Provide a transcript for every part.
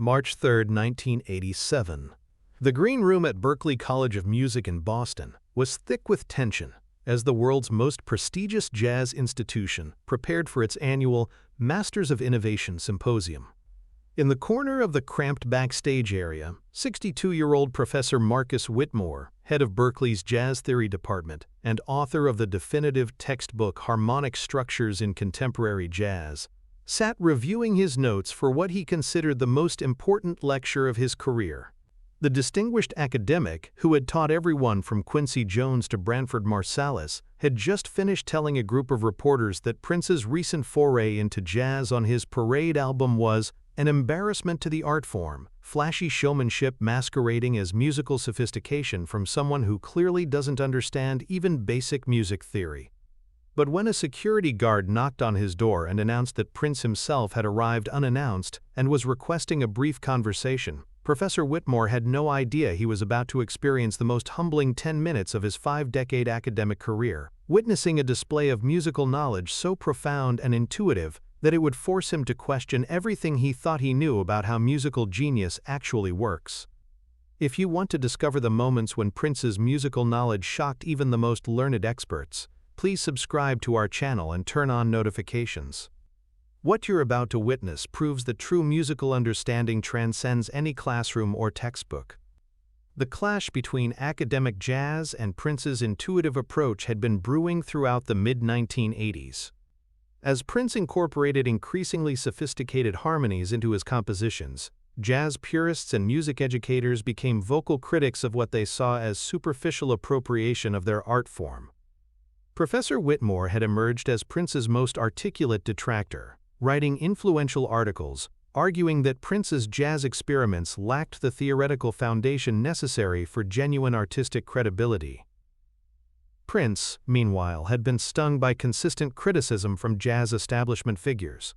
March 3, 1987. The green room at Berklee College of Music in Boston was thick with tension as the world's most prestigious jazz institution prepared for its annual Masters of Innovation Symposium. In the corner of the cramped backstage area, 62-year-old Professor Marcus Whitmore, head of Berklee's Jazz Theory Department and author of the definitive textbook Harmonic Structures in Contemporary Jazz, sat reviewing his notes for what he considered the most important lecture of his career. The distinguished academic, who had taught everyone from Quincy Jones to Branford Marsalis, had just finished telling a group of reporters that Prince's recent foray into jazz on his Parade album was an embarrassment to the art form, flashy showmanship masquerading as musical sophistication from someone who clearly doesn't understand even basic music theory. But when a security guard knocked on his door and announced that Prince himself had arrived unannounced and was requesting a brief conversation, Professor Whitmore had no idea he was about to experience the most humbling 10 minutes of his 5-decade academic career, witnessing a display of musical knowledge so profound and intuitive that it would force him to question everything he thought he knew about how musical genius actually works. If you want to discover the moments when Prince's musical knowledge shocked even the most learned experts, please subscribe to our channel and turn on notifications. What you're about to witness proves that true musical understanding transcends any classroom or textbook. The clash between academic jazz and Prince's intuitive approach had been brewing throughout the mid-1980s. As Prince incorporated increasingly sophisticated harmonies into his compositions, jazz purists and music educators became vocal critics of what they saw as superficial appropriation of their art form. Professor Whitmore had emerged as Prince's most articulate detractor, writing influential articles, arguing that Prince's jazz experiments lacked the theoretical foundation necessary for genuine artistic credibility. Prince, meanwhile, had been stung by consistent criticism from jazz establishment figures.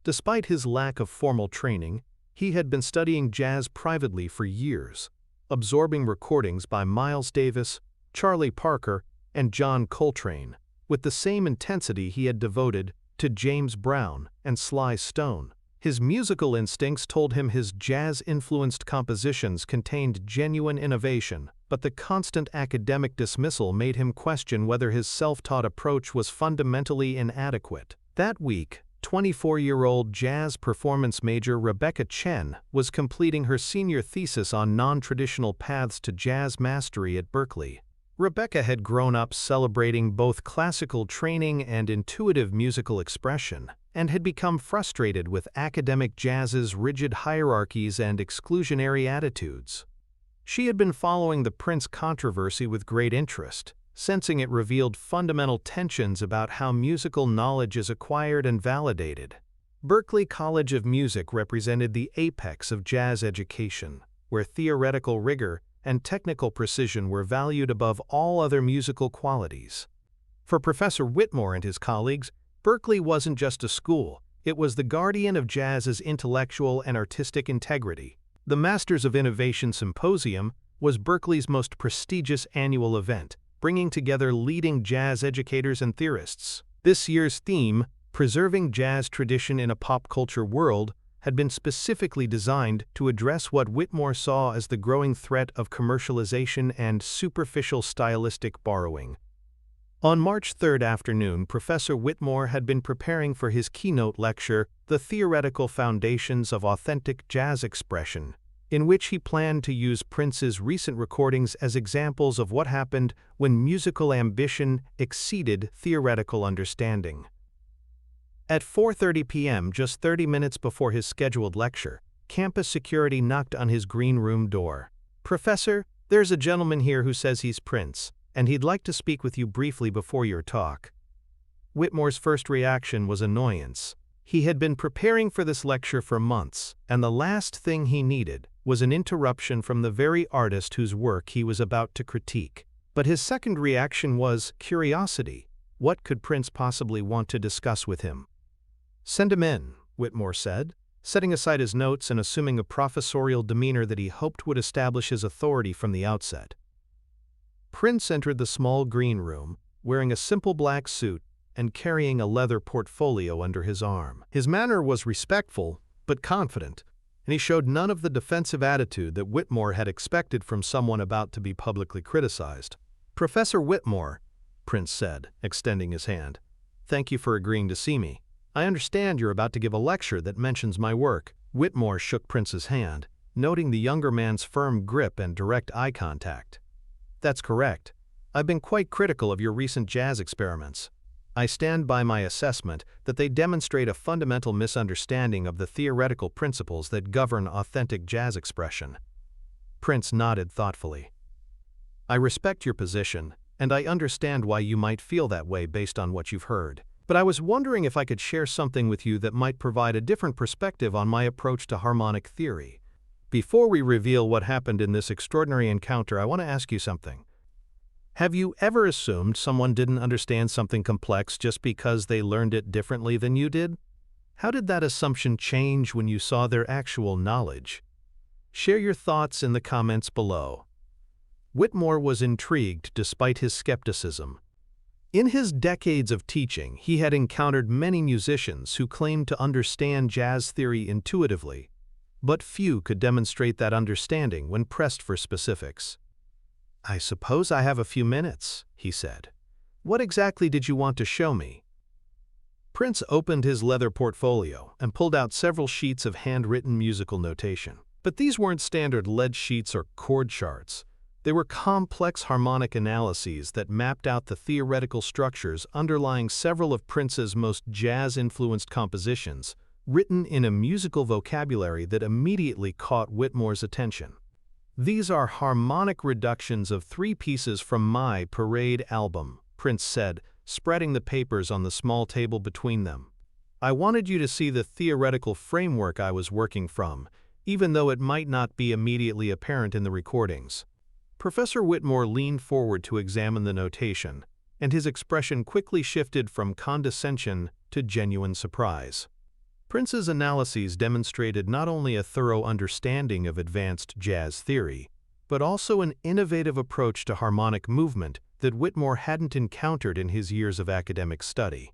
Despite his lack of formal training, he had been studying jazz privately for years, absorbing recordings by Miles Davis, Charlie Parker, and John Coltrane, with the same intensity he had devoted to James Brown and Sly Stone. His musical instincts told him his jazz-influenced compositions contained genuine innovation, but the constant academic dismissal made him question whether his self-taught approach was fundamentally inadequate. That week, 24-year-old jazz performance major Rebecca Chen was completing her senior thesis on non-traditional paths to jazz mastery at Berklee. Rebecca had grown up celebrating both classical training and intuitive musical expression, and had become frustrated with academic jazz's rigid hierarchies and exclusionary attitudes. She had been following the Prince controversy with great interest, sensing it revealed fundamental tensions about how musical knowledge is acquired and validated. Berklee College of Music represented the apex of jazz education, where theoretical rigor and technical precision were valued above all other musical qualities. For Professor Whitmore and his colleagues, Berklee wasn't just a school, it was the guardian of jazz's intellectual and artistic integrity. The Masters of Innovation Symposium was Berklee's most prestigious annual event, bringing together leading jazz educators and theorists. This year's theme, Preserving Jazz Tradition in a Pop Culture World, had been specifically designed to address what Whitmore saw as the growing threat of commercialization and superficial stylistic borrowing. On March 3 afternoon, Professor Whitmore had been preparing for his keynote lecture, The Theoretical Foundations of Authentic Jazz Expression, in which he planned to use Prince's recent recordings as examples of what happened when musical ambition exceeded theoretical understanding. At 4:30 p.m., just 30 minutes before his scheduled lecture, campus security knocked on his green room door. "Professor, there's a gentleman here who says he's Prince, and he'd like to speak with you briefly before your talk." Whitmore's first reaction was annoyance. He had been preparing for this lecture for months, and the last thing he needed was an interruption from the very artist whose work he was about to critique. But his second reaction was curiosity. What could Prince possibly want to discuss with him? "Send him in," Whitmore said, setting aside his notes and assuming a professorial demeanor that he hoped would establish his authority from the outset. Prince entered the small green room, wearing a simple black suit and carrying a leather portfolio under his arm. His manner was respectful, but confident, and he showed none of the defensive attitude that Whitmore had expected from someone about to be publicly criticized. "Professor Whitmore," Prince said, extending his hand, "thank you for agreeing to see me. I understand you're about to give a lecture that mentions my work." Whitmore shook Prince's hand, noting the younger man's firm grip and direct eye contact. "That's correct. I've been quite critical of your recent jazz experiments. I stand by my assessment that they demonstrate a fundamental misunderstanding of the theoretical principles that govern authentic jazz expression." Prince nodded thoughtfully. "I respect your position, and I understand why you might feel that way based on what you've heard. But I was wondering if I could share something with you that might provide a different perspective on my approach to harmonic theory. Before we reveal what happened in this extraordinary encounter, I want to ask you something. Have you ever assumed someone didn't understand something complex just because they learned it differently than you did? How did that assumption change when you saw their actual knowledge? Share your thoughts in the comments below." Whitmore was intrigued despite his skepticism. In his decades of teaching, he had encountered many musicians who claimed to understand jazz theory intuitively, but few could demonstrate that understanding when pressed for specifics. "I suppose I have a few minutes," he said. "What exactly did you want to show me?" Prince opened his leather portfolio and pulled out several sheets of handwritten musical notation. But these weren't standard lead sheets or chord charts. They were complex harmonic analyses that mapped out the theoretical structures underlying several of Prince's most jazz-influenced compositions, written in a musical vocabulary that immediately caught Whitmore's attention. "These are harmonic reductions of 3 pieces from my Parade album," Prince said, spreading the papers on the small table between them. "I wanted you to see the theoretical framework I was working from, even though it might not be immediately apparent in the recordings." Professor Whitmore leaned forward to examine the notation, and his expression quickly shifted from condescension to genuine surprise. Prince's analyses demonstrated not only a thorough understanding of advanced jazz theory, but also an innovative approach to harmonic movement that Whitmore hadn't encountered in his years of academic study.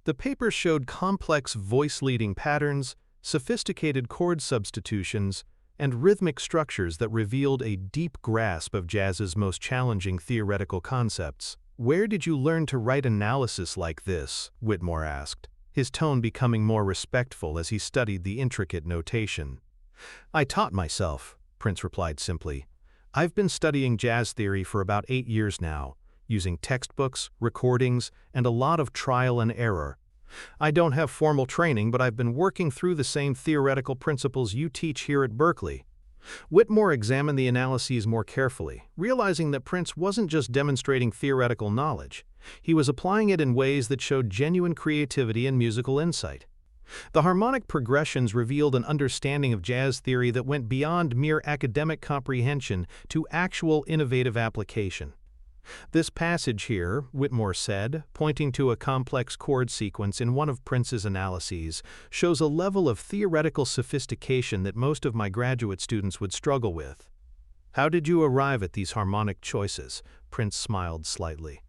The papers showed complex voice-leading patterns, sophisticated chord substitutions, and rhythmic structures that revealed a deep grasp of jazz's most challenging theoretical concepts. "Where did you learn to write analysis like this?" Whitmore asked, his tone becoming more respectful as he studied the intricate notation. "I taught myself," Prince replied simply. "I've been studying jazz theory for about 8 years now, using textbooks, recordings, and a lot of trial and error. I don't have formal training, but I've been working through the same theoretical principles you teach here at Berklee." Whitmore examined the analyses more carefully, realizing that Prince wasn't just demonstrating theoretical knowledge. He was applying it in ways that showed genuine creativity and musical insight. The harmonic progressions revealed an understanding of jazz theory that went beyond mere academic comprehension to actual innovative application. "This passage here," Whitmore said, pointing to a complex chord sequence in one of Prince's analyses, "shows a level of theoretical sophistication that most of my graduate students would struggle with." "How did you arrive at these harmonic choices?" Prince smiled slightly.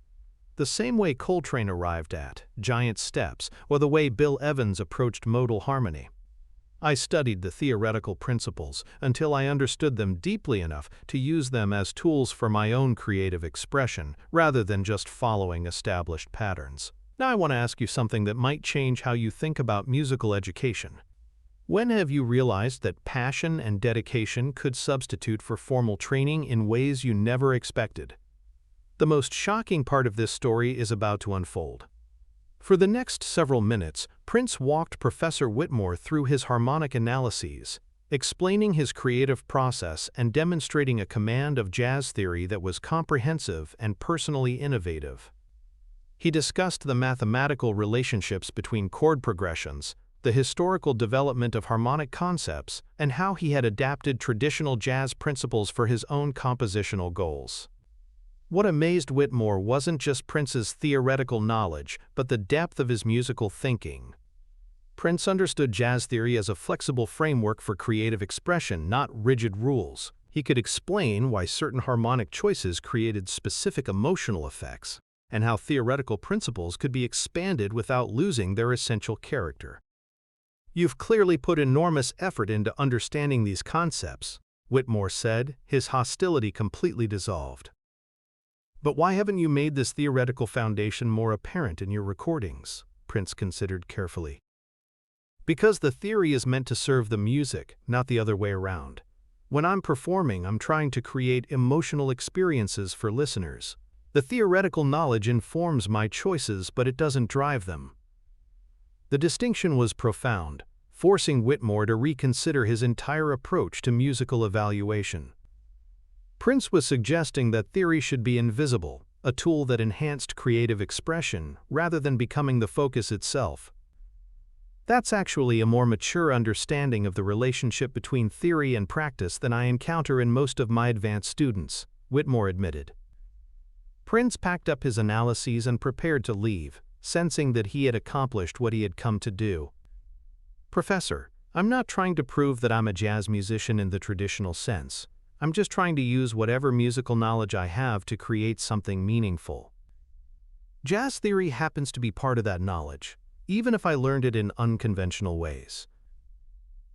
"The same way Coltrane arrived at giant steps, or the way Bill Evans approached modal harmony. I studied the theoretical principles until I understood them deeply enough to use them as tools for my own creative expression, rather than just following established patterns." Now I want to ask you something that might change how you think about musical education. When have you realized that passion and dedication could substitute for formal training in ways you never expected? The most shocking part of this story is about to unfold. For the next several minutes, Prince walked Professor Whitmore through his harmonic analyses, explaining his creative process and demonstrating a command of jazz theory that was comprehensive and personally innovative. He discussed the mathematical relationships between chord progressions, the historical development of harmonic concepts, and how he had adapted traditional jazz principles for his own compositional goals. What amazed Whitmore wasn't just Prince's theoretical knowledge, but the depth of his musical thinking. Prince understood jazz theory as a flexible framework for creative expression, not rigid rules. He could explain why certain harmonic choices created specific emotional effects, and how theoretical principles could be expanded without losing their essential character. "You've clearly put enormous effort into understanding these concepts," Whitmore said, his hostility completely dissolved. "But why haven't you made this theoretical foundation more apparent in your recordings?" Prince considered carefully. "Because the theory is meant to serve the music, not the other way around. When I'm performing, I'm trying to create emotional experiences for listeners. The theoretical knowledge informs my choices, but it doesn't drive them." The distinction was profound, forcing Whitmore to reconsider his entire approach to musical evaluation. Prince was suggesting that theory should be invisible, a tool that enhanced creative expression rather than becoming the focus itself. "That's actually a more mature understanding of the relationship between theory and practice than I encounter in most of my advanced students," Whitmore admitted. Prince packed up his analyses and prepared to leave, sensing that he had accomplished what he had come to do. "Professor, I'm not trying to prove that I'm a jazz musician in the traditional sense. I'm just trying to use whatever musical knowledge I have to create something meaningful. Jazz theory happens to be part of that knowledge, even if I learned it in unconventional ways."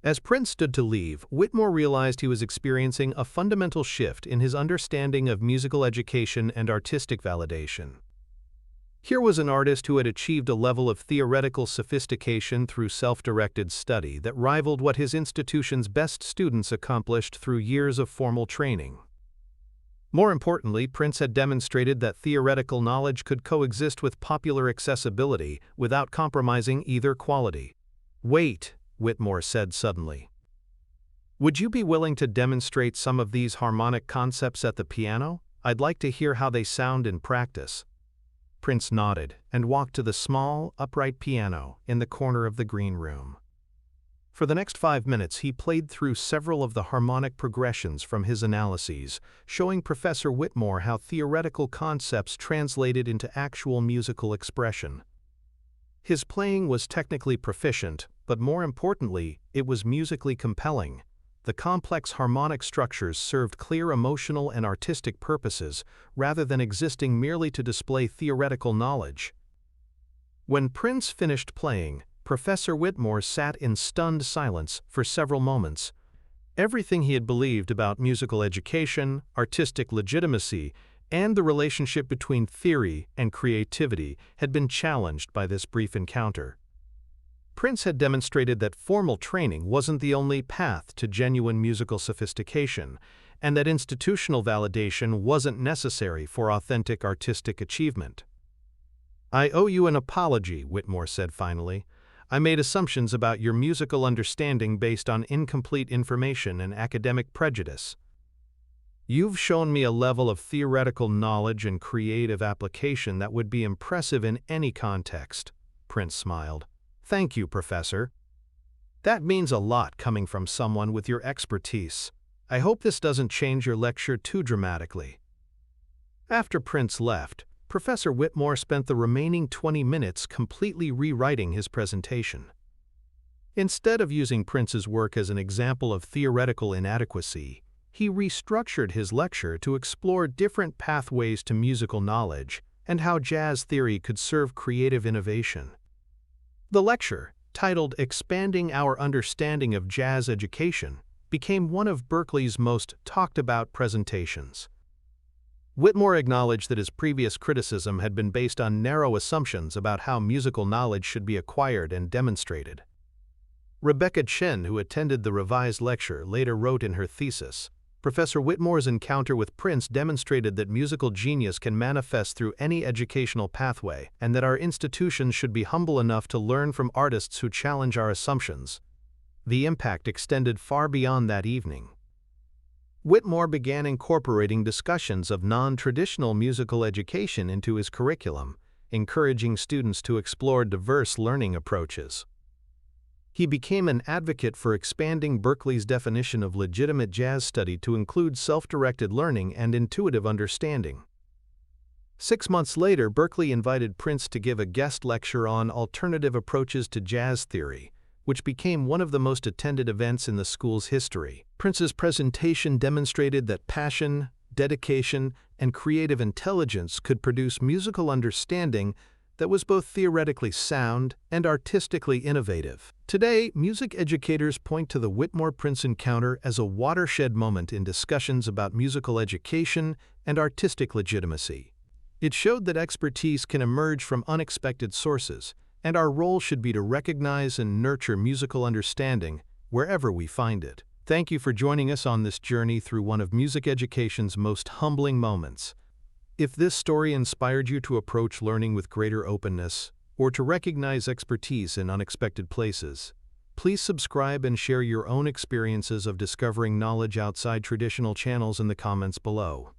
As Prince stood to leave, Whitmore realized he was experiencing a fundamental shift in his understanding of musical education and artistic validation. Here was an artist who had achieved a level of theoretical sophistication through self-directed study that rivaled what his institution's best students accomplished through years of formal training. More importantly, Prince had demonstrated that theoretical knowledge could coexist with popular accessibility without compromising either quality. "Wait," Whitmore said suddenly. "Would you be willing to demonstrate some of these harmonic concepts at the piano? I'd like to hear how they sound in practice." Prince nodded and walked to the small, upright piano in the corner of the green room. For the next 5 minutes, he played through several of the harmonic progressions from his analyses, showing Professor Whitmore how theoretical concepts translated into actual musical expression. His playing was technically proficient, but more importantly, it was musically compelling. The complex harmonic structures served clear emotional and artistic purposes rather than existing merely to display theoretical knowledge. When Prince finished playing, Professor Whitmore sat in stunned silence for several moments. Everything he had believed about musical education, artistic legitimacy, and the relationship between theory and creativity had been challenged by this brief encounter. Prince had demonstrated that formal training wasn't the only path to genuine musical sophistication, and that institutional validation wasn't necessary for authentic artistic achievement. "I owe you an apology," Whitmore said finally. "I made assumptions about your musical understanding based on incomplete information and academic prejudice. You've shown me a level of theoretical knowledge and creative application that would be impressive in any context." Prince smiled. "Thank you, Professor. That means a lot coming from someone with your expertise. I hope this doesn't change your lecture too dramatically." After Prince left, Professor Whitmore spent the remaining 20 minutes completely rewriting his presentation. Instead of using Prince's work as an example of theoretical inadequacy, he restructured his lecture to explore different pathways to musical knowledge and how jazz theory could serve creative innovation. The lecture, titled "Expanding Our Understanding of Jazz Education," became one of Berklee's most talked-about presentations. Whitmore acknowledged that his previous criticism had been based on narrow assumptions about how musical knowledge should be acquired and demonstrated. Rebecca Chen, who attended the revised lecture, later wrote in her thesis, "Professor Whitmore's encounter with Prince demonstrated that musical genius can manifest through any educational pathway, and that our institutions should be humble enough to learn from artists who challenge our assumptions." The impact extended far beyond that evening. Whitmore began incorporating discussions of non-traditional musical education into his curriculum, encouraging students to explore diverse learning approaches. He became an advocate for expanding Berklee's definition of legitimate jazz study to include self-directed learning and intuitive understanding. 6 months later, Berklee invited Prince to give a guest lecture on alternative approaches to jazz theory, which became one of the most attended events in the school's history. Prince's presentation demonstrated that passion, dedication, and creative intelligence could produce musical understanding that was both theoretically sound and artistically innovative. Today, music educators point to the Whitmore-Prince encounter as a watershed moment in discussions about musical education and artistic legitimacy. It showed that expertise can emerge from unexpected sources, and our role should be to recognize and nurture musical understanding wherever we find it. Thank you for joining us on this journey through one of music education's most humbling moments. If this story inspired you to approach learning with greater openness, or to recognize expertise in unexpected places, please subscribe and share your own experiences of discovering knowledge outside traditional channels in the comments below.